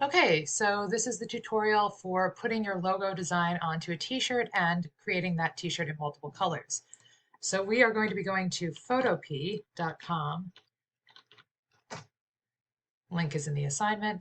Okay, so this is the tutorial for putting your logo design onto a t-shirt and creating that t-shirt in multiple colors. So we are going to be going to photopea.com. Link is in the assignment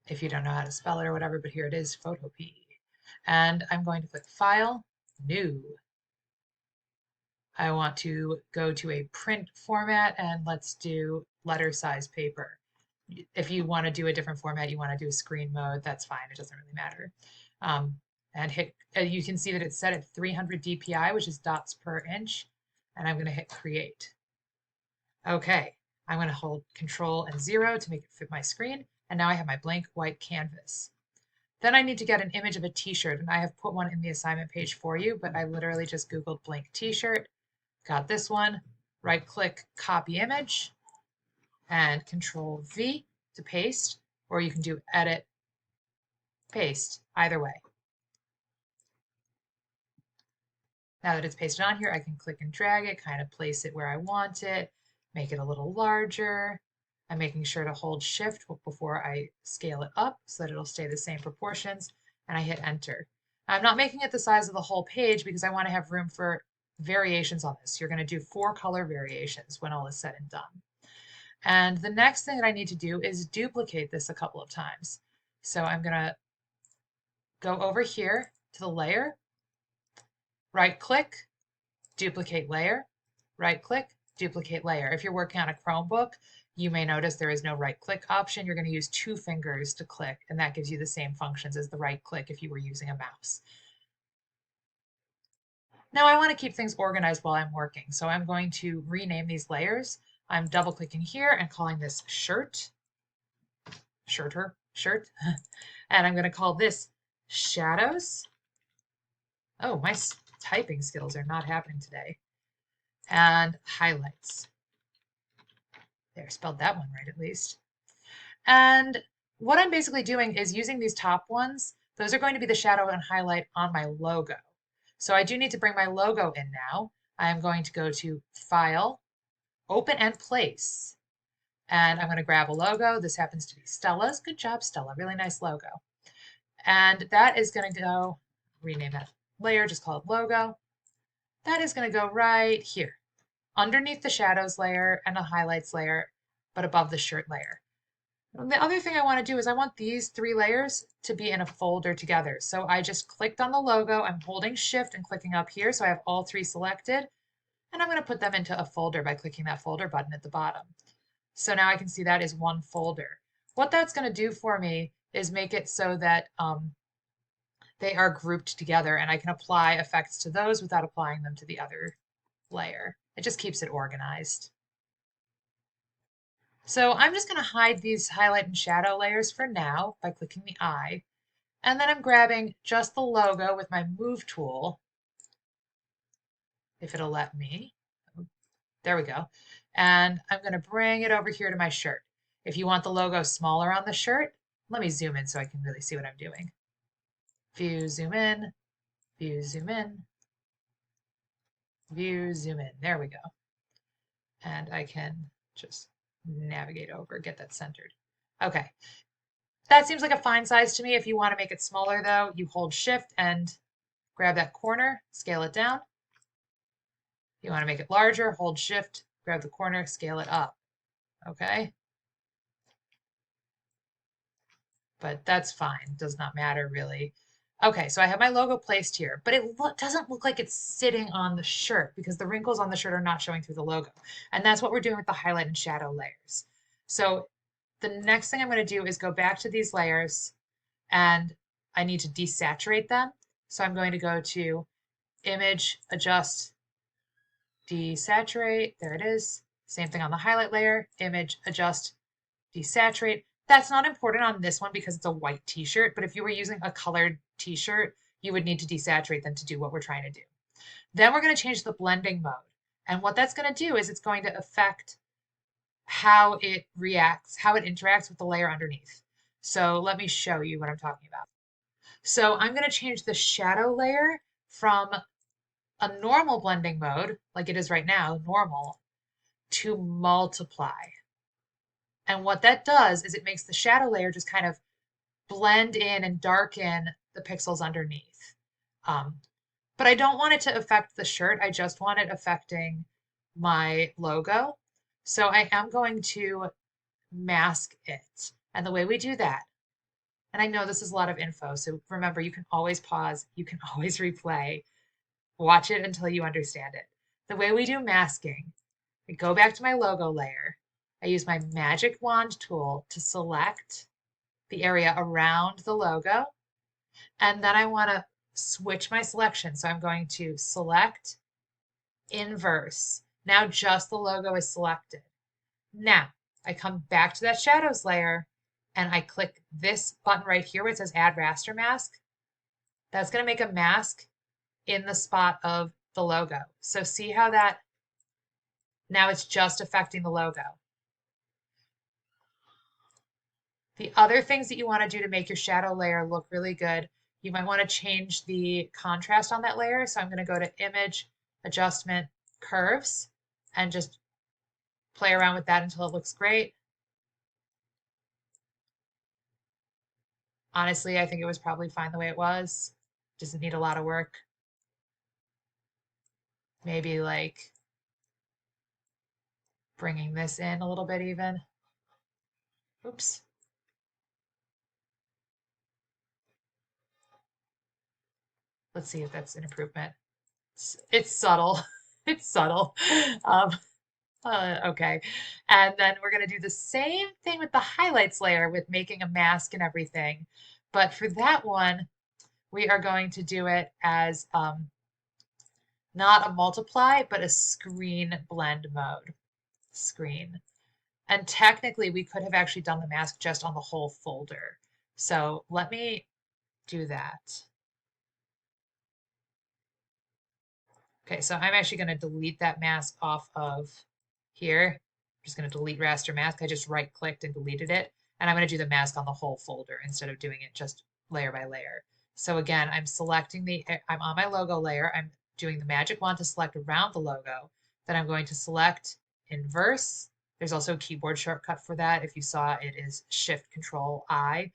if you don't know how to spell it or whatever, but here it is, Photopea. And I'm going to click File, New. I want to go to a print format and let's do letter size paper. If you want to do a different format, you want to do a screen mode, that's fine. It doesn't really matter. And hit, you can see that it's set at 300 DPI, which is dots per inch. And I'm going to hit create. Okay, I'm going to hold Control and 0 to make it fit my screen. And now I have my blank white canvas. Then I need to get an image of a t-shirt, and I have put one in the assignment page for you, but I literally just Googled blank t-shirt, got this one, right click, copy image, and Control V to paste, or you can do edit, paste, either way. Now that it's pasted on here, I can click and drag it, kind of place it where I want it, make it a little larger. I'm making sure to hold shift before I scale it up so that it'll stay the same proportions, and I hit enter. I'm not making it the size of the whole page because I want to have room for variations on this. You're going to do 4 color variations when all is said and done. And the next thing that I need to do is duplicate this a couple of times. So I'm going to go over here to the layer, right click, duplicate layer, right click, duplicate layer. If you're working on a Chromebook, you may notice there is no right click option. You're going to use 2 fingers to click, and that gives you the same functions as the right click if you were using a mouse. Now I want to keep things organized while I'm working, so I'm going to rename these layers. I'm double clicking here and calling this shirt, shirt, and I'm going to call this shadows. Oh, my typing skills are not happening today. And highlights. There, spelled that one right at least. And what I'm basically doing is using these top ones. Those are going to be the shadow and highlight on my logo. So I do need to bring my logo in now. I'm going to go to File, Open and Place. And I'm going to grab a logo. This happens to be Stella's. Good job, Stella. Really nice logo. And that is going to go, rename that layer, just call it logo. That is going to go right here, underneath the shadows layer and the highlights layer, but above the shirt layer. The other thing I want to do is I want these 3 layers to be in a folder together. So I just clicked on the logo. I'm holding shift and clicking up here. So I have all 3 selected. And I'm going to put them into a folder by clicking that folder button at the bottom. So now I can see that is one folder. What that's going to do for me is make it so that they are grouped together and I can apply effects to those without applying them to the other layer. It just keeps it organized. So I'm just going to hide these highlight and shadow layers for now by clicking the eye. And then I'm grabbing just the logo with my move tool, if it'll let me. There we go. And I'm going to bring it over here to my shirt. If you want the logo smaller on the shirt, let me zoom in so I can really see what I'm doing. View, zoom in, view, zoom in, view, zoom in. There we go. And I can just navigate over, get that centered. Okay. That seems like a fine size to me. If you want to make it smaller though, you hold shift and grab that corner, scale it down. If you want to make it larger, hold shift, grab the corner, scale it up. Okay. But that's fine. Does not matter really. Okay, so I have my logo placed here, but it doesn't look like it's sitting on the shirt because the wrinkles on the shirt are not showing through the logo. And that's what we're doing with the highlight and shadow layers. So the next thing I'm going to do is go back to these layers and I need to desaturate them. So I'm going to go to Image, Adjust, Desaturate. There it is. Same thing on the highlight layer. Image, Adjust, Desaturate. That's not important on this one because it's a white t-shirt, but if you were using a colored t-shirt, you would need to desaturate them to do what we're trying to do. Then we're going to change the blending mode. And what that's going to do is it's going to affect how it reacts, how it interacts with the layer underneath. So let me show you what I'm talking about. So I'm going to change the shadow layer from a normal blending mode, like it is right now, normal, to multiply. And what that does is it makes the shadow layer just kind of blend in and darken the pixels underneath. But I don't want it to affect the shirt. I just want it affecting my logo. So I am going to mask it. And the way we do that, and I know this is a lot of info, so remember, you can always pause, you can always replay, watch it until you understand it. The way we do masking, I go back to my logo layer. I use my magic wand tool to select the area around the logo. And then I want to switch my selection. So I'm going to select inverse. Now just the logo is selected. Now I come back to that shadows layer and I click this button right here where it says add raster mask. That's going to make a mask in the spot of the logo. So see how that, now it's just affecting the logo. The other things that you want to do to make your shadow layer look really good, you might want to change the contrast on that layer. So I'm going to go to Image, Adjustment, Curves, and just play around with that until it looks great. Honestly, I think it was probably fine the way it was. Doesn't need a lot of work. Maybe like bringing this in a little bit even. Oops. Let's see if that's an improvement. It's subtle. It's subtle. Um, okay. And then we're going to do the same thing with the highlights layer with making a mask and everything. But for that one, we are going to do it as not a multiply, but a screen blend mode. Screen. And technically, we could have actually done the mask just on the whole folder. So let me do that. Okay, so I'm actually going to delete that mask off of here. I'm just going to delete Raster Mask. I just right clicked and deleted it. And I'm going to do the mask on the whole folder instead of doing it just layer by layer. So again, I'm on my logo layer. I'm doing the magic wand to select around the logo. Then I'm going to select inverse. There's also a keyboard shortcut for that. If you saw, it is Shift Control I.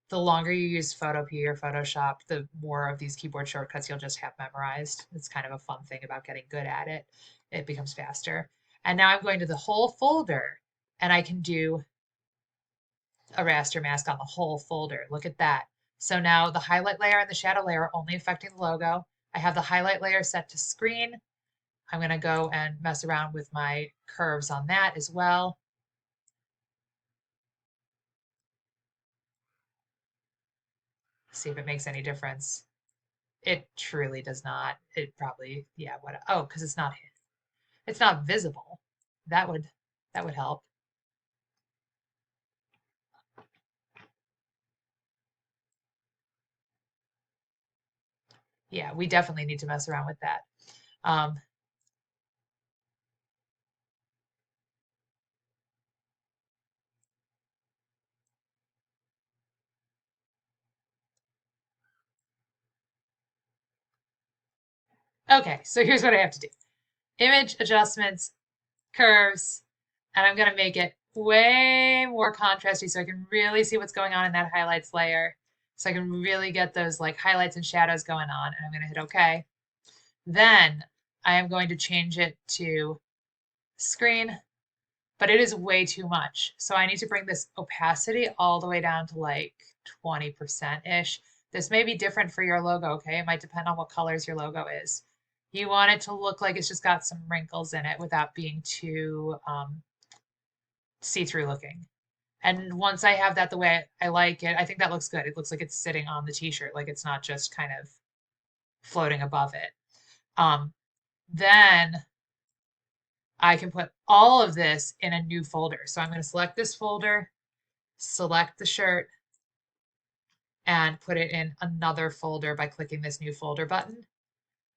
The longer you use Photopea or Photoshop, the more of these keyboard shortcuts you'll just have memorized. It's kind of a fun thing about getting good at it. It becomes faster. And now I'm going to the whole folder and I can do a raster mask on the whole folder. Look at that. So now the highlight layer and the shadow layer are only affecting the logo. I have the highlight layer set to screen. I'm going to go and mess around with my curves on that as well. See if it makes any difference. It truly does not. It probably, yeah, what, oh, because it's not visible. That would help. Yeah, we definitely need to mess around with that. Okay, so here's what I have to do. Image adjustments, curves, and I'm going to make it way more contrasty so I can really see what's going on in that highlights layer. So I can really get those like highlights and shadows going on. And I'm going to hit OK. Then I am going to change it to screen, but it is way too much. So I need to bring this opacity all the way down to like 20%-ish. This may be different for your logo, okay? It might depend on what colors your logo is. You want it to look like it's just got some wrinkles in it without being too see-through looking. And once I have that the way I like it, I think that looks good. It looks like it's sitting on the t-shirt, like it's not just kind of floating above it. Then I can put all of this in a new folder. So I'm going to select this folder, select the shirt, and put it in another folder by clicking this new folder button.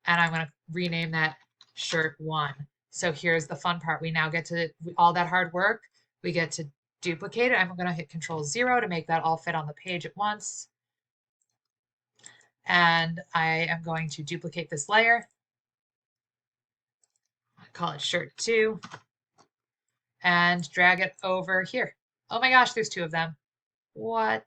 And I'm going to rename that shirt 1. So here's the fun part. We now get to all that hard work. We get to duplicate it. I'm going to hit Control-0 to make that all fit on the page at once. And I am going to duplicate this layer. I call it shirt 2 and drag it over here. Oh my gosh, there's two of them. What?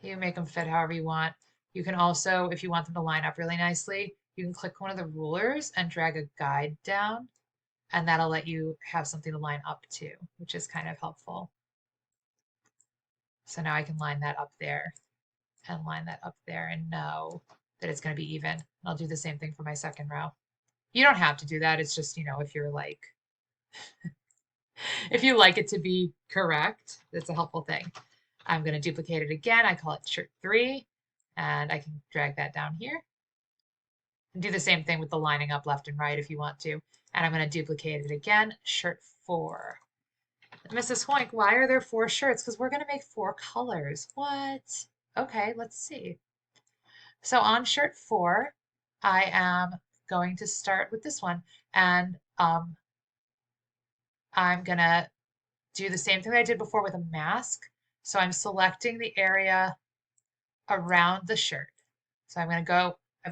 You can make them fit however you want. You can also, if you want them to line up really nicely, you can click one of the rulers and drag a guide down, and that'll let you have something to line up to, which is kind of helpful. So now I can line that up there and line that up there and know that it's going to be even. I'll do the same thing for my second row. You don't have to do that. It's just, if you're like, if you like it to be correct, that's a helpful thing. I'm going to duplicate it again. I call it shirt 3, and I can drag that down here. And do the same thing with the lining up left and right if you want to. And I'm going to duplicate it again, shirt 4. Mrs. Hoink, why are there 4 shirts? Because we're going to make 4 colors. What? Okay, let's see. So on shirt 4, I am going to start with this one. And I'm going to do the same thing that I did before with a mask. So I'm selecting the area around the shirt. So I'm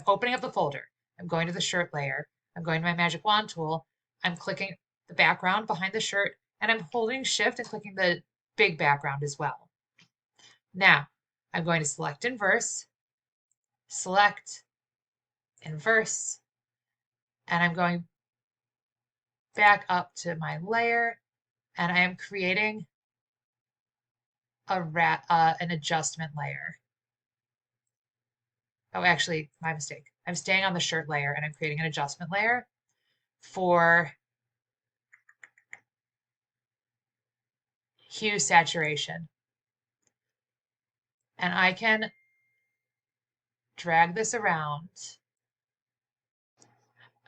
opening up the folder. I'm going to the shirt layer. I'm going to my magic wand tool. I'm clicking the background behind the shirt, and I'm holding shift and clicking the big background as well. Now, I'm going to select inverse, select inverse, and I'm going back up to my layer, and I am creating an adjustment layer. Oh, actually, my mistake. I'm staying on the shirt layer and I'm creating an adjustment layer for hue saturation. And I can drag this around.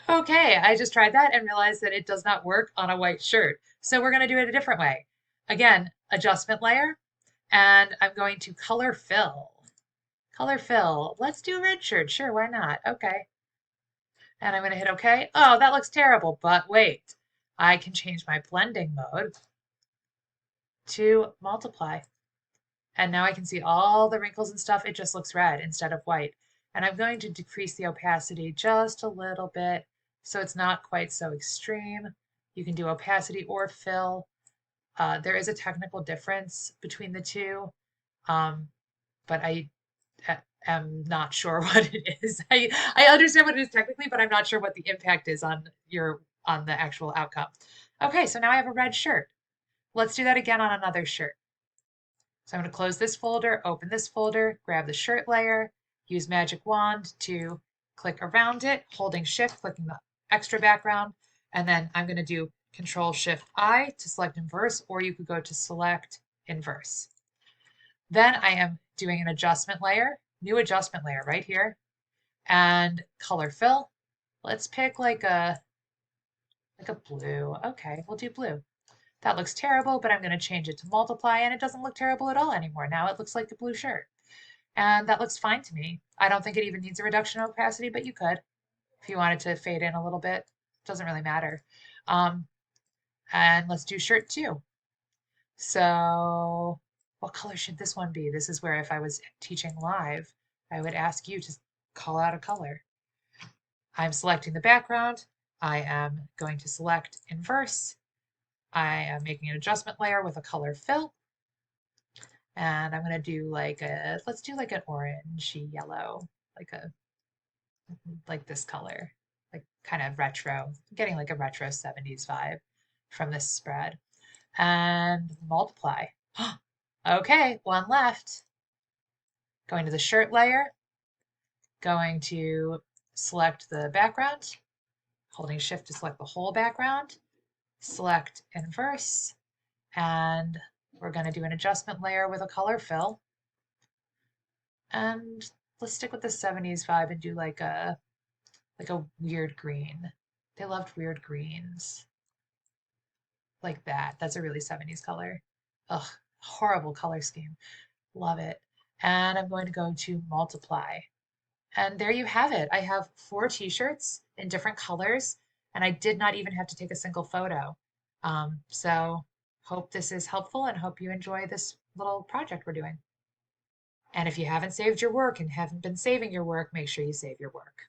Okay, I just tried that and realized that it does not work on a white shirt. So we're going to do it a different way. Again, adjustment layer, and I'm going to color fill. Color fill. Let's do a red shirt. Sure, why not? Okay. And I'm going to hit OK. Oh, that looks terrible, but wait. I can change my blending mode to multiply. And now I can see all the wrinkles and stuff. It just looks red instead of white. And I'm going to decrease the opacity just a little bit so it's not quite so extreme. You can do opacity or fill. There is a technical difference between the two, but I am not sure what it is. I understand what it is technically, but I'm not sure what the impact is on the actual outcome. Okay, so now I have a red shirt. Let's do that again on another shirt. So I'm going to close this folder, open this folder, grab the shirt layer, use Magic Wand to click around it, holding Shift, clicking the extra background, and then I'm going to do Control Shift I to select inverse, or you could go to select inverse. Then I am doing an adjustment layer, new adjustment layer right here, and color fill. Let's pick like a blue. Okay, we'll do blue. That looks terrible, but I'm going to change it to multiply, and it doesn't look terrible at all anymore. Now it looks like a blue shirt. And that looks fine to me. I don't think it even needs a reduction of opacity, but you could if you wanted to fade in a little bit. Doesn't really matter. And let's do shirt 2. So what color should this one be? This is where if I was teaching live, I would ask you to call out a color. I'm selecting the background. I am going to select inverse. I am making an adjustment layer with a color fill. And I'm gonna do let's do like an orangey yellow, like this color, like kind of retro. I'm getting like a retro 70s vibe from this spread. And multiply. Okay, one left. Going to the shirt layer, going to select the background, holding shift to select the whole background, select inverse, and we're going to do an adjustment layer with a color fill. And let's stick with the 70s vibe and do like a weird green. They loved weird greens. Like that. That's a really 70s color. Ugh, horrible color scheme. Love it. And I'm going to go to multiply. And there you have it. I have 4 t-shirts in different colors, and I did not even have to take a single photo. So hope this is helpful and hope you enjoy this little project we're doing. And if you haven't saved your work and haven't been saving your work, make sure you save your work.